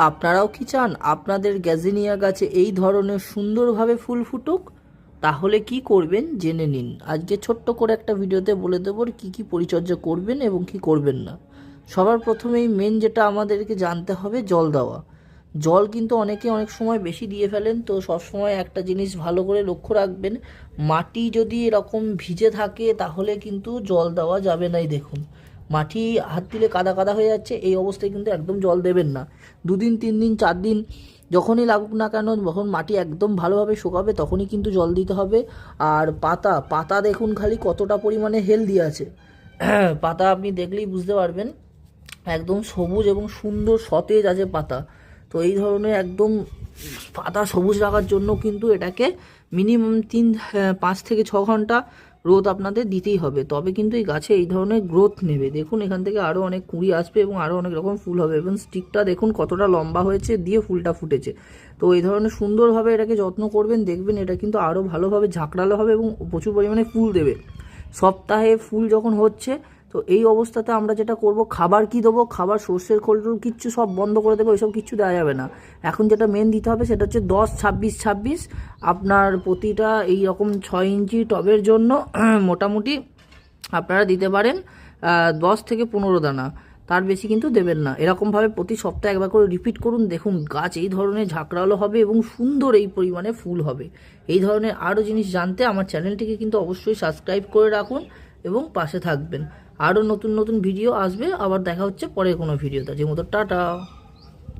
আপনারাও কি চান আপনাদের গ্যাজিনিয়া গাছে এই ধরনের সুন্দরভাবে ফুল ফুটুক? তাহলে কি করবেন জেনে নিন। আজকে ছোট্ট করে একটা ভিডিওতে বলে দেবো কি কি পরিচর্যা করবেন এবং কি করবেন না। সবার প্রথমেই মেন যেটা আমাদেরকে জানতে হবে, জল দেওয়া। জল কিন্তু অনেকে অনেক সময় বেশি দিয়ে ফেলেন, তো সবসময় একটা জিনিস ভালো করে লক্ষ্য রাখবেন, মাটি যদি এরকম ভিজে থাকে তাহলে কিন্তু জল দেওয়া যাবে নাই। দেখুন, মাটি হাত দিলে কাদা কাদা হয়ে যাচ্ছে, এই অবস্থায় কিন্তু একদম জল দেবেন না। 2 দিন 3 দিন 4 দিন যখনই লাগুক না কেন, যখন মাটি একদম ভালোভাবে শুকাবে তখনই কিন্তু জল দিতে হবে। আর পাতা পাতা দেখুন খালি কতটা পরিমাণে হেলদি আছে। পাতা আপনি দেখলেই বুঝতে পারবেন, একদম সবুজ এবং সুন্দর সতেজ আছে পাতা। তো এই ধরনের একদম পাতা সবুজ রাখার জন্য কিন্তু এটাকে মিনিমাম 5 থেকে 6 ঘন্টা রোদ আপনাদের দিতেই হবে, তবে কিন্তু এই গাছে এই ধরনের গ্রোথ নেবে। দেখুন এখান থেকে আরও অনেক কুঁড়ি আসবে এবং আরও অনেক রকম ফুল হবে, এবং স্টিকটা দেখুন কতটা লম্বা হয়েছে, দিয়ে ফুলটা ফুটেছে। তো এই ধরনের সুন্দরভাবে এটাকে যত্ন করবেন, দেখবেন এটা কিন্তু আরও ভালোভাবে ঝাঁকড়ালো হবে এবং প্রচুর পরিমাণে ফুল দেবে। সপ্তাহে ফুল যখন হচ্ছে, তো এই অবস্থাতে আমরা যেটা করব, খাবার কি দেবো, খাবার সর্ষের খোল টোল কিচ্ছু সব বন্ধ করে দেবো, ওইসব কিচ্ছু দেওয়া যাবে না। এখন যেটা মেন দিতে হবে সেটা হচ্ছে 10-26-26। আপনার প্রতিটা এই রকম 6 ইঞ্চি টবের জন্য মোটামুটি আপনারা দিতে পারেন 10 থেকে 15 দানা, তার বেশি কিন্তু দেবেন না। এরকমভাবে প্রতি সপ্তাহে একবার করে রিপিট করুন, দেখুন গাছ এই ধরনের ঝাঁকড়ালো হবে এবং সুন্দর এই পরিমাণে ফুল হবে। এই ধরনের আরও জিনিস জানতে আমার চ্যানেলটিকে কিন্তু অবশ্যই সাবস্ক্রাইব করে রাখুন এবং পাশে থাকবেন। আরও নতুন নতুন ভিডিও আসবে, আবার দেখা হচ্ছে পরের কোনো ভিডিওতে। যে মতো টাটা।